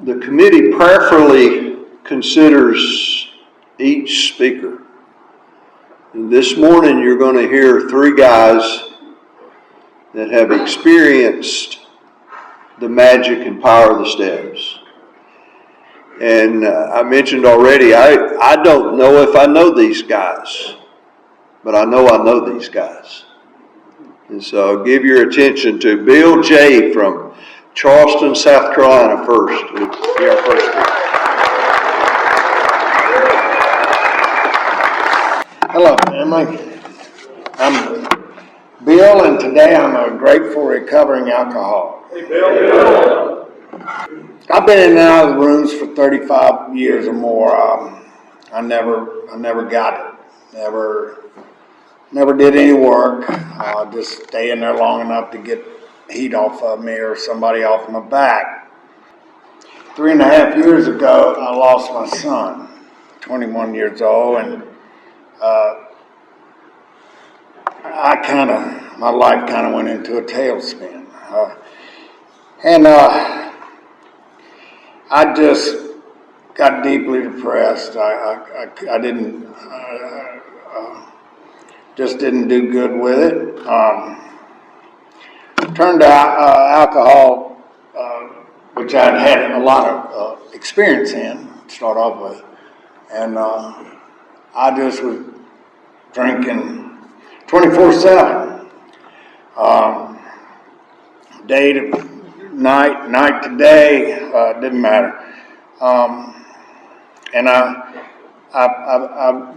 The committee prayerfully considers each speaker. And this morning you're going to hear three guys that have experienced the magic and power of the steps. And I mentioned already, I don't know if I know these guys, but I know these guys. And so give your attention to Bill J. from Charleston, South Carolina first. It'll be our first speaker. Hello, family. I'm Bill, and today I'm a grateful recovering alcoholic. Hey, Bill. I've been in and out of the rooms for 35 years or more. I never got it. Never did any work. Just stay in there long enough to get heat off of me or somebody off my back. 3.5 years ago, I lost my son, 21 years old, and my life kind of went into a tailspin. I just got deeply depressed. I just didn't do good with it. Turned to alcohol, which I'd had a lot of experience in, to start off with. And I just was drinking 24/7, day to night, night to day, didn't matter. And I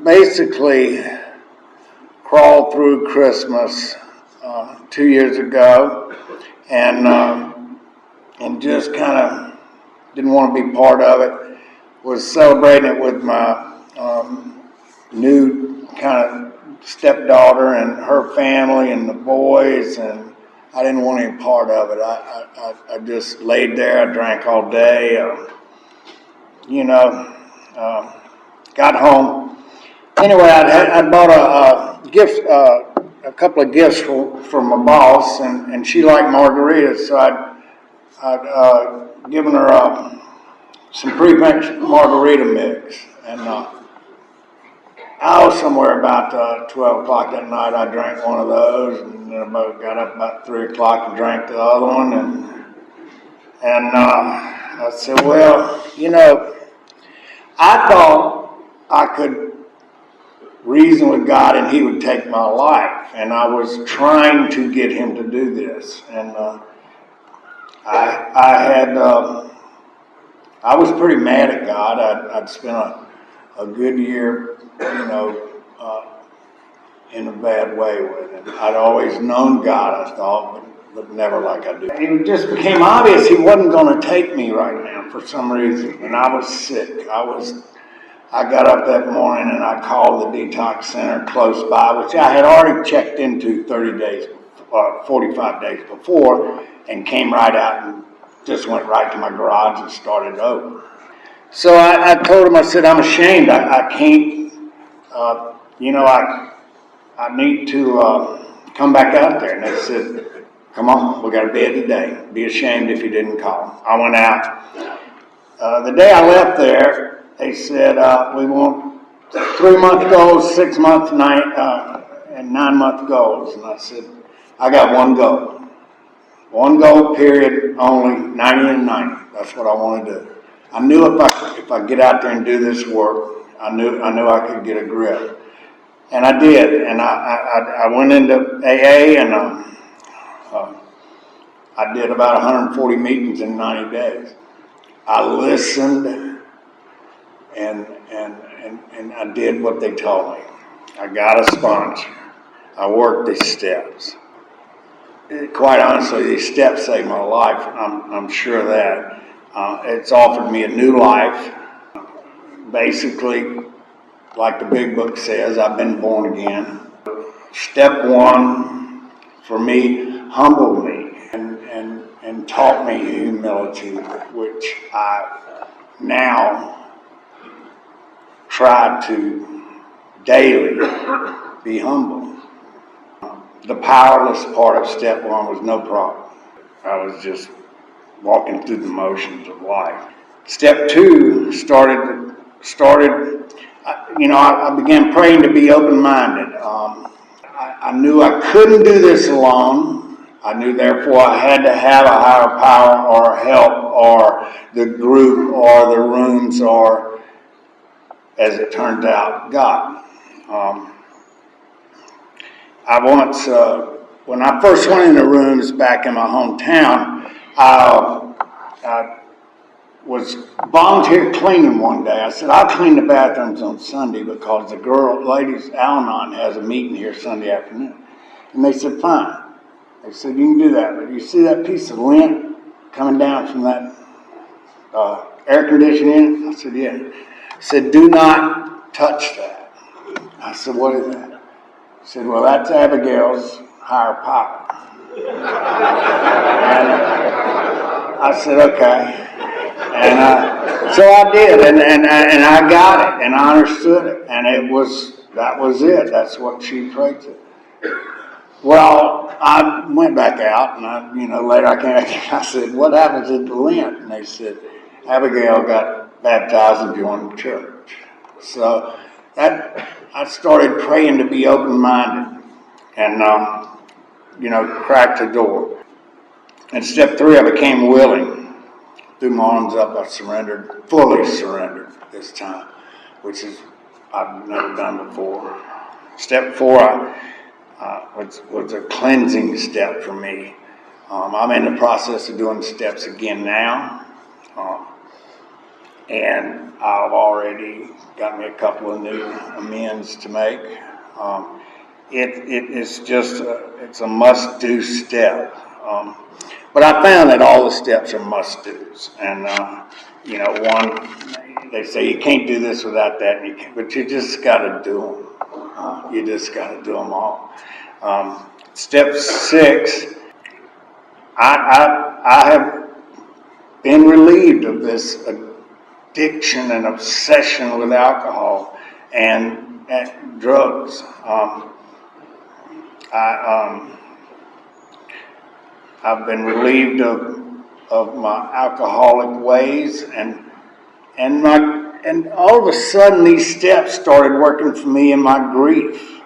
basically crawled through Christmas 2 years ago, and just kind of didn't want to be part of it. Was celebrating it with my new kind of stepdaughter and her family and the boys, and I didn't want any part of it. I just laid there. I drank all day. Got home. Anyway, I bought a gift, a couple of gifts from my boss, and she liked margaritas, so I'd given her some pre-mixed margarita mix, and I was somewhere about 12 o'clock that night. I drank one of those, and then got up about 3 o'clock and drank the other one, and I said, well, I thought I could reason with God and He would take my life, and I was trying to get Him to do this, and I was pretty mad at God. I'd spent a good year, in a bad way with Him. I'd always known God, I thought, but never like I do. It just became obvious He wasn't going to take me right now for some reason, and I was sick. I got up that morning and I called the detox center close by, which I had already checked into 45 days before, and came right out and just went right to my garage and started over. So I told him, I said, I'm ashamed. I can't, I need to come back out there. And they said, come on, we got a bed today. Be ashamed if you didn't call. I went out. The day I left there, they said, we want 3-month goals, 6-month, and 9-month goals. And I said, I got one goal. One goal, period, only, 90 and 90. That's what I want to do. I knew if I get out there and do this work, I knew I could get a grip. And I did. And I went into AA, and I did about 140 meetings in 90 days. I listened, and I did what they told me. I got a sponsor. I worked these steps. Quite honestly, these steps saved my life. I'm sure of that. It's offered me a new life. Basically, like the big book says, I've been born again. Step one, for me, humbled me and taught me humility, which I now try to daily be humble. The powerless part of step one was no problem. I was just walking through the motions of life. Step 2 started. I began praying to be open-minded. I knew I couldn't do this alone. I knew, therefore, I had to have a higher power or help or the group or the rooms or, as it turns out, God. When I first went in the rooms back in my hometown, I was volunteer cleaning one day. I said, I'll clean the bathrooms on Sunday because the ladies' Al-Anon has a meeting here Sunday afternoon. And they said, fine. They said, you can do that, but you see that piece of lint coming down from that air conditioning? I said, yeah. He said, do not touch that. I said, what is that? He said, well, that's Abigail's higher power. And I said, okay. And so I did, and I got it, and I understood it, and that was it. That's what she prayed to. Well, I went back out, and later I came back. I said, "What happened to the lint?" And they said, "Abigail got baptized and joined the church." So I started praying to be open-minded, and cracked the door. And step 3, I became willing. Threw my arms up, I surrendered, fully surrendered this time, which is I've never done before. Step 4 was a cleansing step for me. I'm in the process of doing steps again now, and I've already got me a couple of new amends to make. It's a must-do step. But I found that all the steps are must-dos. And, they say you can't do this without that, but you just got to do them. You just got to do them all. Step 6, I have been relieved of this addiction and obsession with alcohol and drugs. I've been relieved of my alcoholic ways, and all of a sudden these steps started working for me in my grief.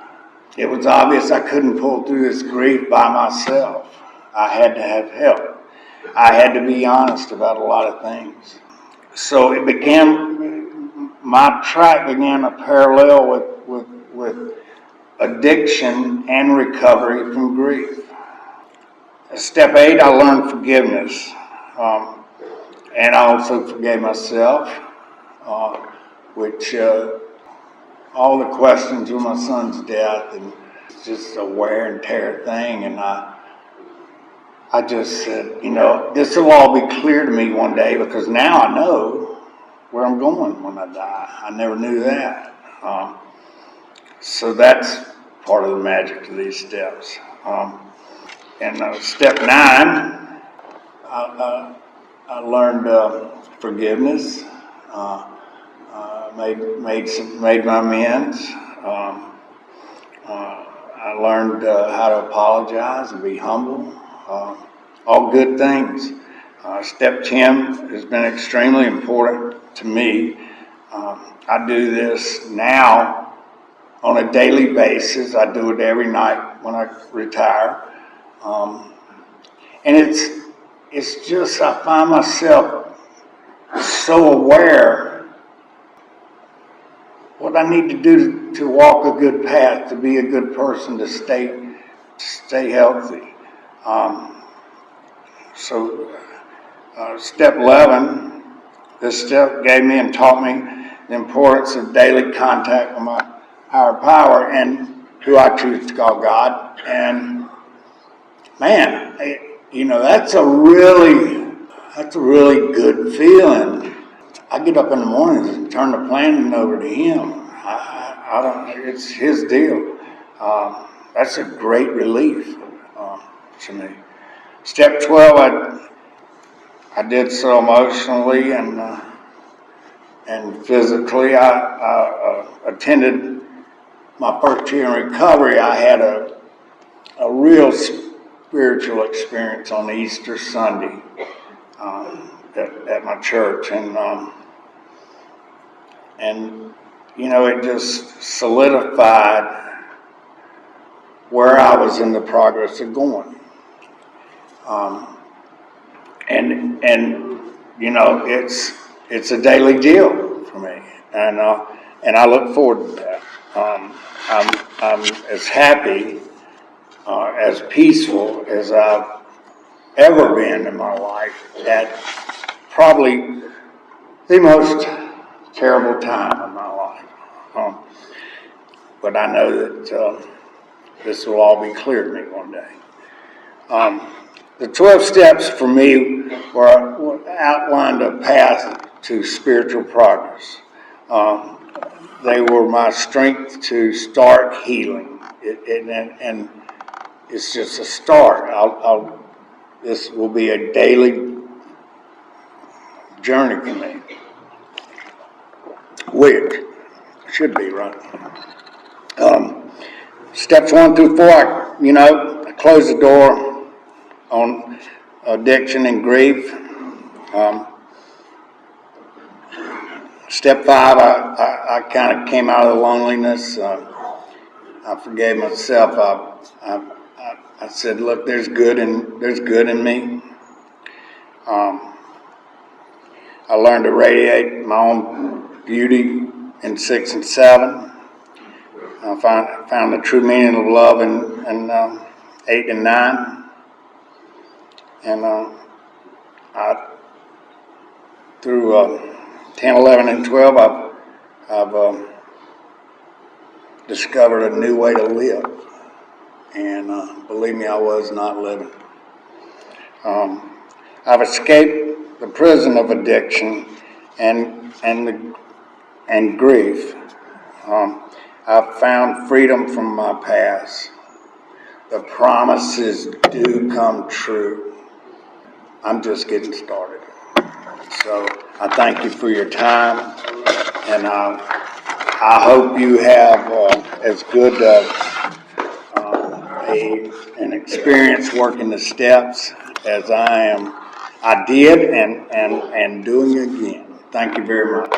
It was obvious I couldn't pull through this grief by myself. I had to have help. I had to be honest about a lot of things. So my track began a parallel with addiction and recovery from grief. Step 8, I learned forgiveness, and I also forgave myself, which all the questions with my son's death, and it's just a wear and tear thing, and I just said, this will all be clear to me one day, because now I know where I'm going when I die. I never knew that. So that's part of the magic of these steps. And step 9, I learned forgiveness, made my amends. I learned how to apologize and be humble. All good things. Step 10 has been extremely important to me. I do this now on a daily basis. I do it every night when I retire. And it's just, I find myself so aware what I need to do to walk a good path, to be a good person, to stay healthy. Step 11, this step gave me and taught me the importance of daily contact with my higher power and who I choose to call God. And man, that's a really good feeling. I get up in the mornings and turn the planning over to Him. It's His deal. That's a great relief to me. Step 12, I did so emotionally and physically. I attended my first year in recovery. I had a real spiritual experience on Easter Sunday. at my church, and you know, it just solidified where I was in the progress of going. And you know, it's a daily deal for me, and I look forward to that. I'm as happy, as peaceful as I've ever been in my life at probably the most terrible time of my life. But I know that this will all be clear to me one day. The 12 steps for me outlined a path to spiritual progress. They were my strength to start healing, and it's just a start. This will be a daily journey for me, which should be right. Steps 1 through 4, I close the door on addiction and grief. Step 5, I kind of came out of the loneliness. I forgave myself. I said, look, there's good in me. I learned to radiate my own beauty in 6 and 7. I found the true meaning of love in 8 and 9. And through 10, 11, and 12, I've discovered a new way to live. And believe me, I was not living. I've escaped the prison of addiction and grief. I've found freedom from my past. The promises do come true. I'm just getting started. So I thank you for your time, and I hope you have as good an experience working the steps as I did and doing again. Thank you very much.